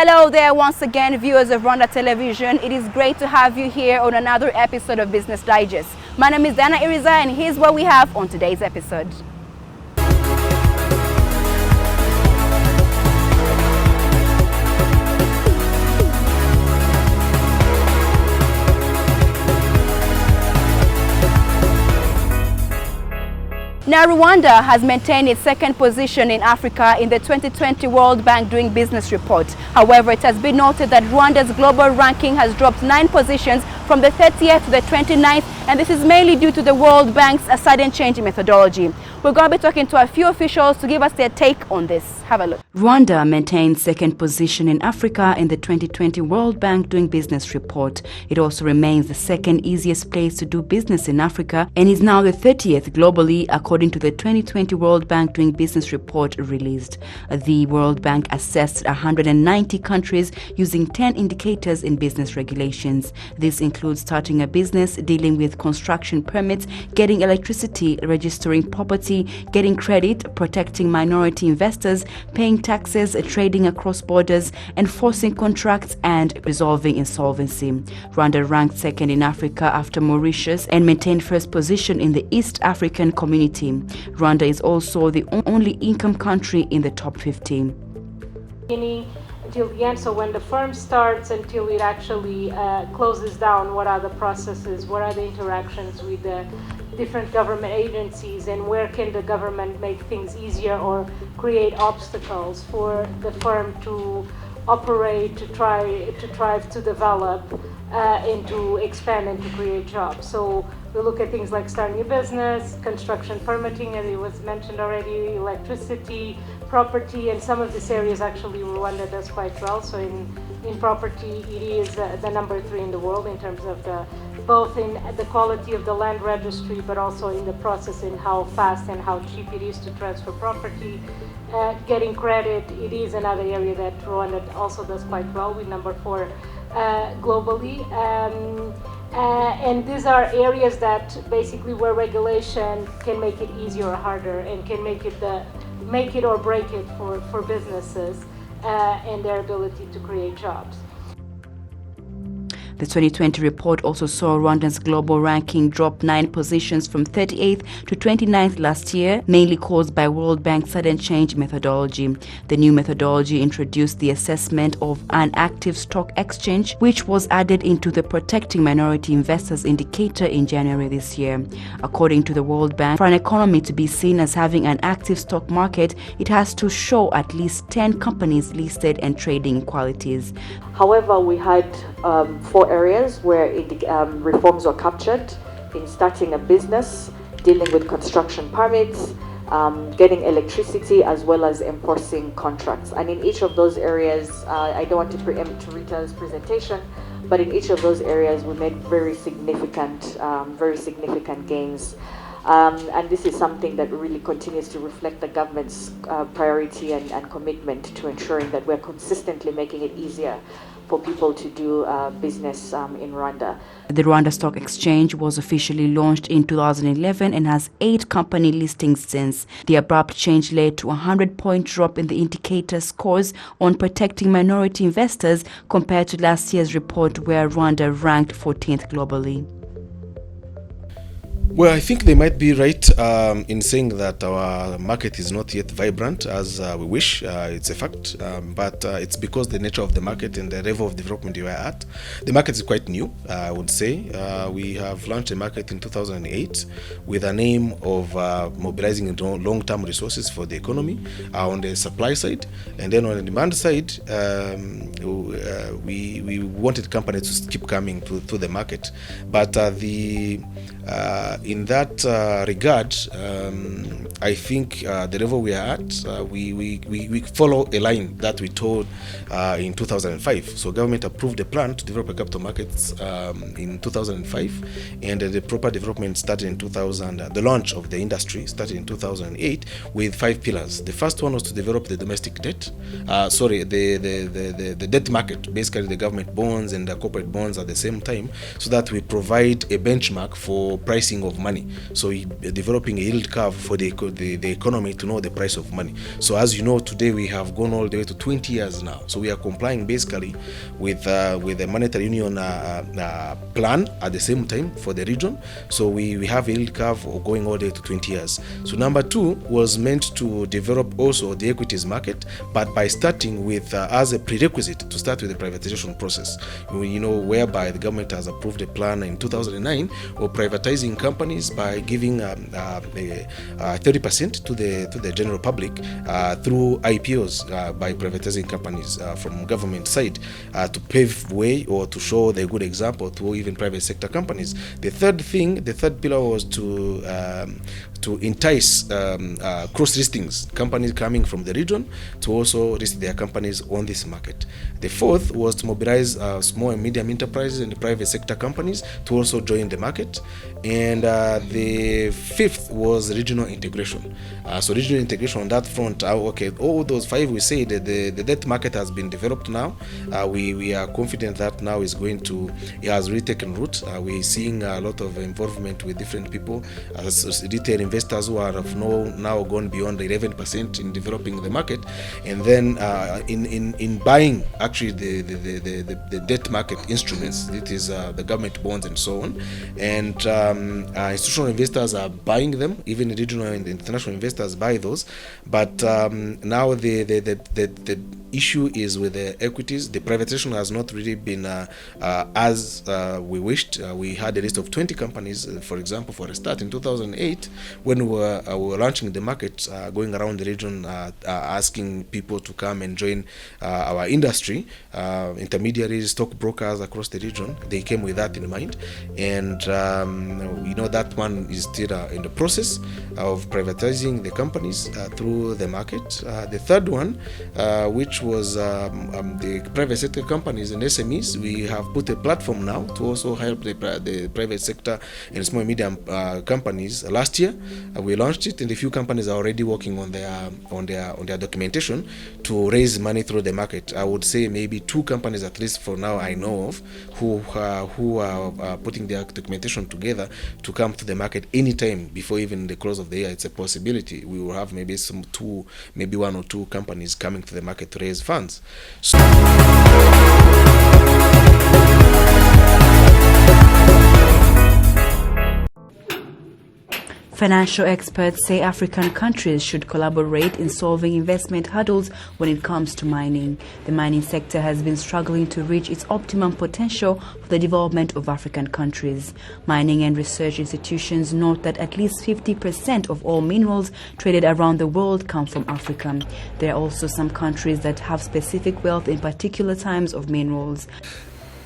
Hello there once again, viewers of Rwanda Television. It is great to have you here on another episode of Business Digest. My name is Dana Iriza and here's what we have on today's episode. Now, Rwanda has maintained its second position in Africa in the 2020 World Bank Doing Business report. However, it has been noted that Rwanda's global ranking has dropped 9 positions from the 30th to the 29th, and this is mainly due to the World Bank's sudden change in methodology. We're going to be talking to a few officials to give us their take on this. Have a look. Rwanda maintains second position in Africa in the 2020 World Bank Doing Business report. It also remains the second easiest place to do business in Africa and is now the 30th globally according to the 2020 World Bank Doing Business report released. The World Bank assessed 190 countries using 10 indicators in business regulations. This includes starting a business, dealing with construction permits, getting electricity, registering property, getting credit, protecting minority investors, paying taxes, trading across borders, enforcing contracts, and resolving insolvency. Rwanda ranked second in Africa after Mauritius and maintained first position in the East African community. Rwanda is also the only income country in the top 15. Until the end, so when the firm starts until it actually closes down, what are the processes, what are the interactions with the different government agencies, and where can the government make things easier or create obstacles for the firm to operate, to thrive, to develop, and to expand and to create jobs. So we look at things like starting a business, construction permitting, as it was mentioned already, electricity, property, and some of these areas actually Rwanda does quite well. So in property, it is the number 3 in the world in terms of both in the quality of the land registry, but also in the process in how fast and how cheap it is to transfer property. Getting credit, it is another area that Rwanda also does quite well, with number 4 globally. And these are areas that basically where regulation can make it easier or harder and can make it or break it for businesses and their ability to create jobs. The 2020 report also saw Rwanda's global ranking drop 9 positions from 38th to 29th last year, mainly caused by World Bank's sudden change methodology. The new methodology introduced the assessment of an active stock exchange, which was added into the Protecting Minority Investors indicator in January this year. According to the World Bank, for an economy to be seen as having an active stock market, it has to show at least 10 companies listed and trading equalities. However, we had 4 areas where reforms were captured in starting a business, dealing with construction permits, getting electricity, as well as enforcing contracts. And in each of those areas, I don't want to preempt Rita's presentation, but in each of those areas we made very significant gains. And this is something that really continues to reflect the government's priority and commitment to ensuring that we're consistently making it easier for people to do business in Rwanda. The Rwanda Stock Exchange was officially launched in 2011 and has 8 company listings since. The abrupt change led to a 100-point drop in the indicator scores on protecting minority investors compared to last year's report, where Rwanda ranked 14th globally. Well, I think they might be right in saying that our market is not yet vibrant as we wish. It's a fact, but it's because the nature of the market and the level of development we are at. The market is quite new, I would say. We have launched a market in 2008 with an aim of mobilizing long-term resources for the economy on the supply side, and then on the demand side, we wanted companies to keep coming to the market, but in that regard, I think the level we are at, we follow a line that we told in 2005. So government approved a plan to develop a capital markets in 2005, and the proper development started in 2000. The launch of the industry started in 2008 with 5 pillars. The first one was to develop the domestic debt, the debt market, basically the government bonds and the corporate bonds at the same time, so that we provide a benchmark for or pricing of money. So developing a yield curve for the economy to know the price of money. So as you know, today we have gone all the way to 20 years now. So we are complying basically with the monetary union plan at the same time for the region. So we have a yield curve going all the way to 20 years. So number two was meant to develop also the equities market, but by starting with as a prerequisite to start with the privatization process, whereby the government has approved a plan in 2009 of privatizing companies by giving 30% to the general public through IPOs, by privatizing companies from government side to pave way or to show the good example to even private sector companies. The third pillar was to entice cross listings, companies coming from the region to also list their companies on this market. The fourth was to mobilize small and medium enterprises and the private sector companies to also join the market. And the fifth was regional integration. So regional integration on that front, all those five, we say that the debt market has been developed now. We are confident that now it has really taken root. We're seeing a lot of involvement with different people, as retail investors who have now gone beyond 11% in developing the market, and then in buying actually the debt market instruments, it is the government bonds and so on, and institutional investors are buying them, even regional and international investors buy those, but now the issue is with the equities. The privatization has not really been as we wished. We had a list of 20 companies, for example, for a start in 2008, when we were launching the market, going around the region, asking people to come and join our industry, intermediaries, stockbrokers across the region. They came with that in mind, and that one is still in the process of privatizing the companies through the market. The third one, which was the private sector companies and SMEs, we have put a platform now to also help the private sector and small and medium companies. Last year we launched it, and a few companies are already working on their documentation to raise money through the market. I would say maybe 2 companies at least for now I know of who are putting their documentation together to come to the market anytime before even the close of the year. It's a possibility we will have maybe 1 or 2 companies coming to the market to raise funds. Financial experts say African countries should collaborate in solving investment hurdles when it comes to mining. The mining sector has been struggling to reach its optimum potential for the development of African countries. Mining and research institutions note that at least 50% of all minerals traded around the world come from Africa. There are also some countries that have specific wealth in particular types of minerals.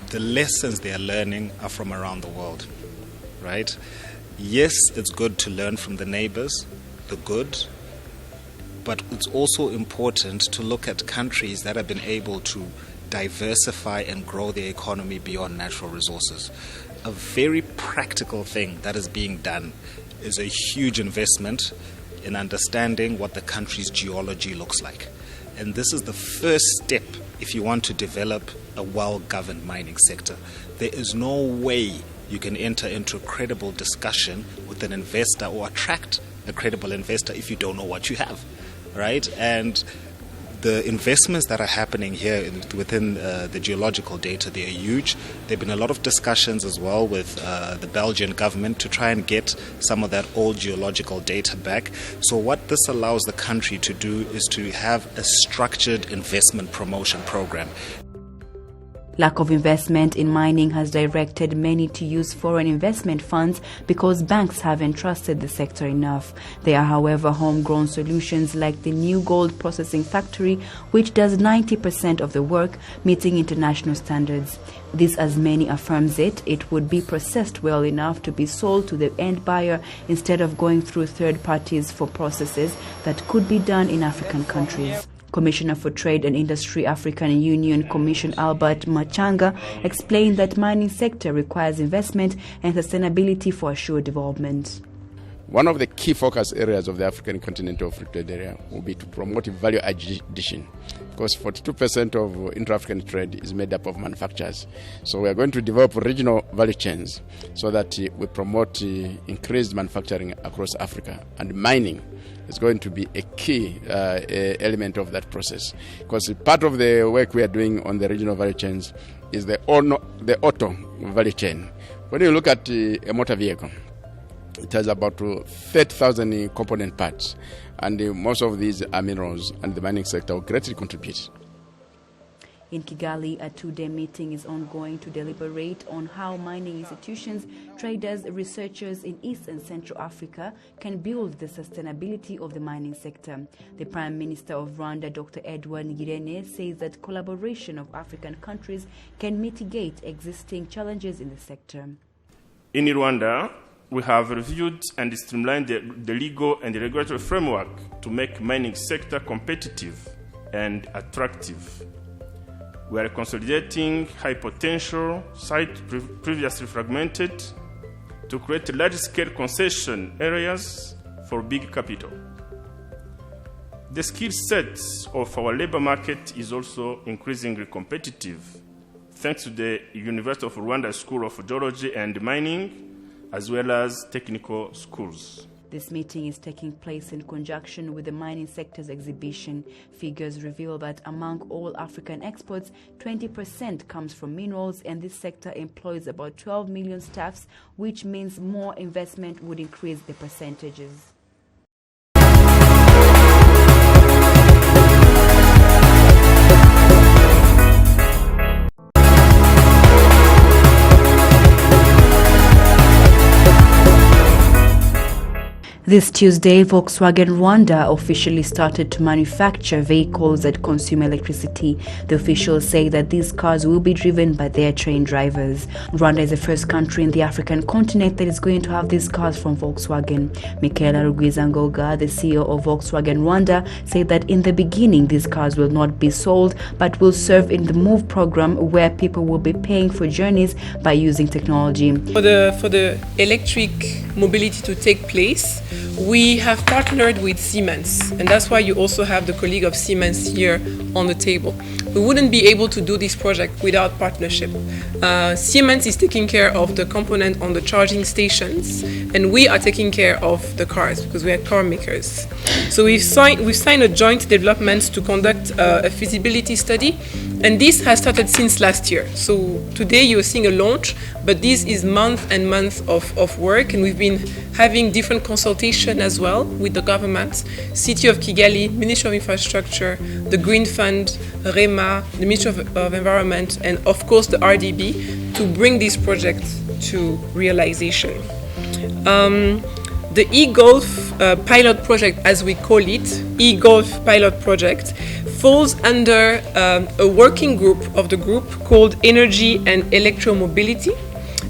The lessons they are learning are from around the world, right? Yes, it's good to learn from the neighbors, the good, but it's also important to look at countries that have been able to diversify and grow their economy beyond natural resources. A very practical thing that is being done is a huge investment in understanding what the country's geology looks like. And this is the first step if you want to develop a well-governed mining sector. There is no way you can enter into a credible discussion with an investor or attract a credible investor if you don't know what you have, right? And the investments that are happening here within the geological data, they are huge. There have been a lot of discussions as well with the Belgian government to try and get some of that old geological data back. So what this allows the country to do is to have a structured investment promotion program. Lack of investment in mining has directed many to use foreign investment funds because banks haven't trusted the sector enough. There are, however, homegrown solutions like the new gold processing factory, which does 90% of the work, meeting international standards. This, as many affirms it would be processed well enough to be sold to the end buyer instead of going through third parties for processes that could be done in African countries. Commissioner for Trade and Industry, African Union Commission Albert Machanga explained that mining sector requires investment and sustainability for assured development. One of the key focus areas of the African Continental Free Trade Area will be to promote value addition because 42% of intra-African trade is made up of manufacturers. So we are going to develop regional value chains so that we promote increased manufacturing across Africa, and mining is going to be a key element of that process, because part of the work we are doing on the regional value chains is the auto value chain. When you look at a motor vehicle, it has about 30,000 component parts, and most of these are minerals, and the mining sector will greatly contribute. In Kigali, a two-day meeting is ongoing to deliberate on how mining institutions, traders, researchers in East and Central Africa can build the sustainability of the mining sector. The Prime Minister of Rwanda, Dr. Edouard Ngirente, says that collaboration of African countries can mitigate existing challenges in the sector. In Rwanda, we have reviewed and streamlined the legal and the regulatory framework to make mining sector competitive and attractive. We are consolidating high potential sites previously fragmented to create large-scale concession areas for big capital. The skill set of our labor market is also increasingly competitive, thanks to the University of Rwanda School of Geology and Mining, as well as technical schools. This meeting is taking place in conjunction with the mining sector's exhibition. Figures reveal that among all African exports, 20% comes from minerals, and this sector employs about 12 million staffs, which means more investment would increase the percentages. This Tuesday, Volkswagen Rwanda officially started to manufacture vehicles that consume electricity. The officials say that these cars will be driven by their trained drivers. Rwanda is the first country in the African continent that is going to have these cars from Volkswagen. Michaela Rugwizangoga, the CEO of Volkswagen Rwanda, said that in the beginning these cars will not be sold but will serve in the MOVE program, where people will be paying for journeys by using technology. For the electric mobility to take place, we have partnered with Siemens, and that's why you also have the colleague of Siemens here on the table. We wouldn't be able to do this project without partnership. Siemens is taking care of the component on the charging stations, and we are taking care of the cars because we are car makers. So we've signed a joint development to conduct a feasibility study, and this has started since last year. So today you're seeing a launch, but this is month and month of work, and we've been having different consultation as well with the government, City of Kigali, Ministry of Infrastructure, the Green Fund, REMA, the Ministry of Environment, and of course the RDB to bring this project to realization. The e-Golf pilot project, as we call it, e-Golf pilot project, falls under a working group of the group called Energy and Electromobility.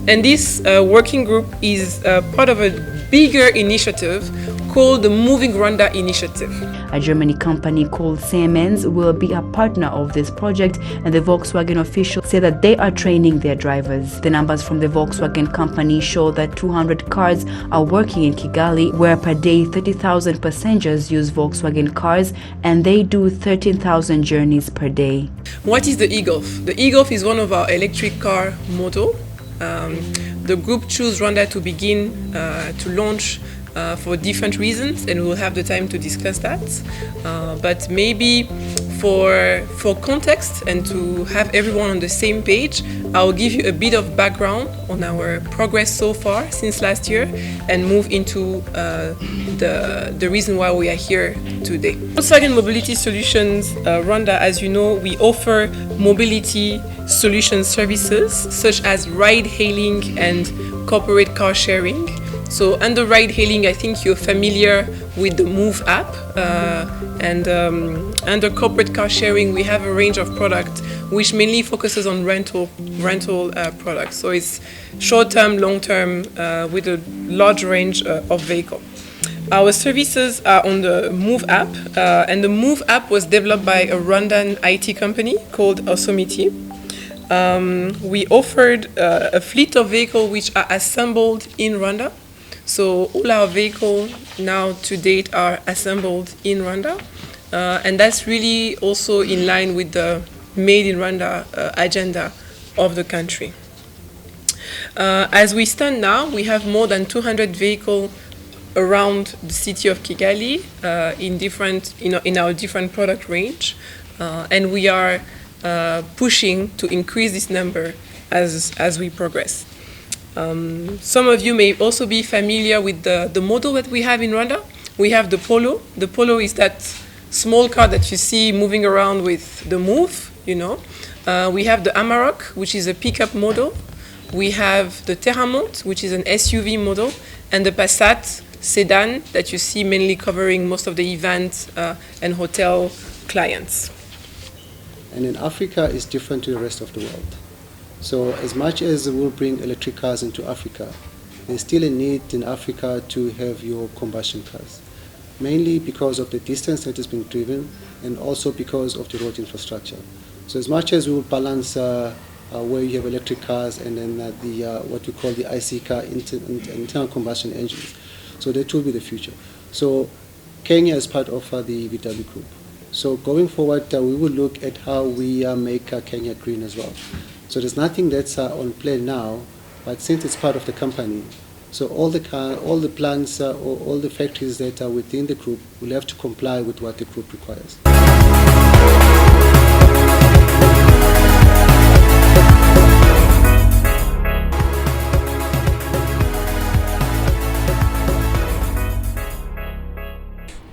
And this working group is part of a bigger initiative called the Moving Rwanda Initiative. A German company called Siemens will be a partner of this project, and the Volkswagen officials say that they are training their drivers. The numbers from the Volkswagen company show that 200 cars are working in Kigali, where per day 30,000 passengers use Volkswagen cars, and they do 13,000 journeys per day. What is the e-Golf? The e-Golf is one of our electric car model. The group chose Rwanda to begin to launch for different reasons, and we will have the time to discuss that. But maybe for context and to have everyone on the same page, I'll give you a bit of background on our progress so far since last year and move into the reason why we are here today. Volkswagen Mobility Solutions Rwanda, as you know, we offer mobility solution services such as ride-hailing and corporate car sharing. So under ride-hailing, I think you're familiar with the MOVE app, and under corporate car sharing, we have a range of products which mainly focuses on rental products. So it's short-term, long-term, with a large range of vehicles. Our services are on the MOVE app, and the MOVE app was developed by a Rwandan IT company called Osomiti. We offered a fleet of vehicles which are assembled in Rwanda. So all our vehicles now to date are assembled in Rwanda. and that's really also in line with the Made in Rwanda agenda of the country. As we stand now, we have more than 200 vehicles around the city of Kigali in our different product range, and we are pushing to increase this number as we progress. Some of you may also be familiar with the model that we have in Rwanda. We have the Polo. The Polo is that small car that you see moving around with the Move, We have the Amarok, which is a pickup model. We have the Terramont, which is an SUV model, and the Passat sedan that you see mainly covering most of the events and hotel clients. And in Africa, it's different to the rest of the world. So as much as we'll bring electric cars into Africa, there's still a need in Africa to have your combustion cars, mainly because of the distance that is being driven and also because of the road infrastructure. So as much as we will balance where you have electric cars and then what we call the IC car, internal combustion engines. So that will be the future. So Kenya is part of the VW group. So going forward, we will look at how we make Kenya green as well. So there's nothing that's on play now, but since it's part of the company, so all the plants or all the factories that are within the group will have to comply with what the group requires.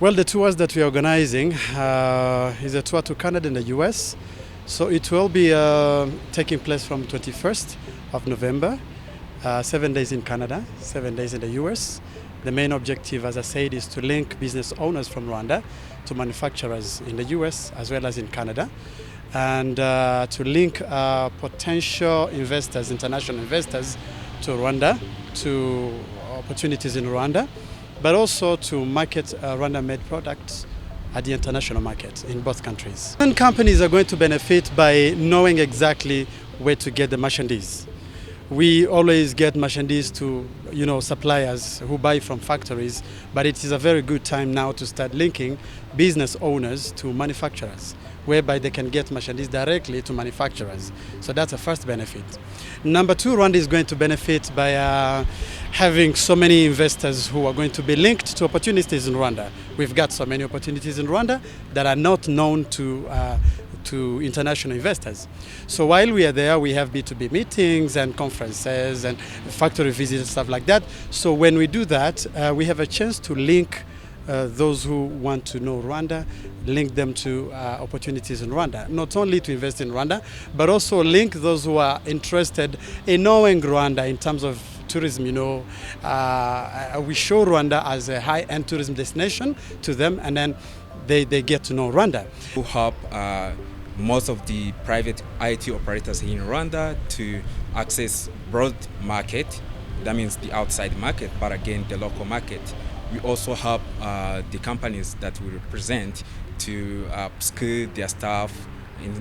Well, the tours that we are organizing is a tour to Canada and the US. So it will be taking place from 21st of November, 7 days in Canada, 7 days in the US. The main objective, as I said, is to link business owners from Rwanda to manufacturers in the US as well as in Canada, and to link potential investors, international investors, to Rwanda, to opportunities in Rwanda, but also to market Rwanda-made products at the international market in both countries. And companies are going to benefit by knowing exactly where to get the merchandise. We always get merchandise to suppliers who buy from factories, but it is a very good time now to start linking business owners to manufacturers, whereby they can get merchandise directly to manufacturers. So that's the first benefit. Number two, Rwanda is going to benefit by having so many investors who are going to be linked to opportunities in Rwanda. We've got so many opportunities in Rwanda that are not known to international investors. So while we are there, we have B2B meetings and conferences and factory visits and stuff like that. So when we do that, we have a chance to link those who want to know Rwanda, link them to opportunities in Rwanda, not only to invest in Rwanda, but also link those who are interested in knowing Rwanda in terms of tourism. We show Rwanda as a high-end tourism destination to them, and then they get to know Rwanda. We help most of the private IT operators in Rwanda to access broad market, that means the outside market, but again the local market. We also help the companies that we represent to skill their staff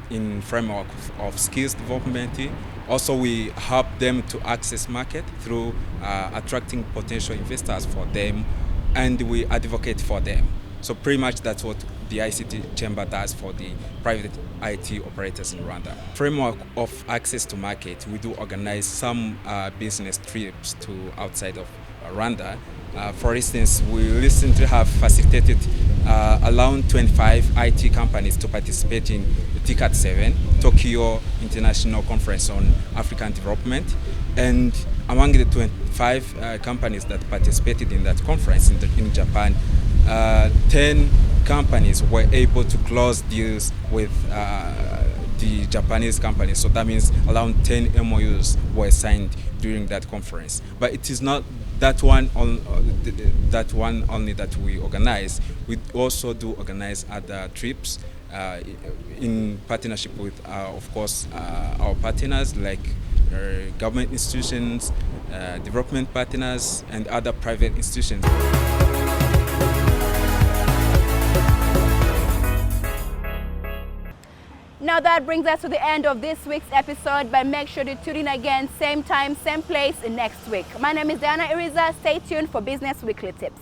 in framework of skills development. Also, we help them to access market through attracting potential investors for them, and we advocate for them. So pretty much that's what the ICT Chamber does for the private IT operators in Rwanda. Framework of access to market, we do organize some business trips to outside of Rwanda. For instance, we recently have facilitated around 25 IT companies to participate in the TICAD 7, Tokyo International Conference on African Development. And among the 25 companies that participated in that conference in Japan, 10 companies were able to close deals with the Japanese companies. So that means around 10 MOUs were signed during that conference. But it is not that one only that we organize. We also do organize other trips in partnership with, of course, our partners like government institutions, development partners, and other private institutions. Now that brings us to the end of this week's episode, but make sure to tune in again, same time, same place next week. My name is Diana Iriza. Stay tuned for Business Weekly Tips.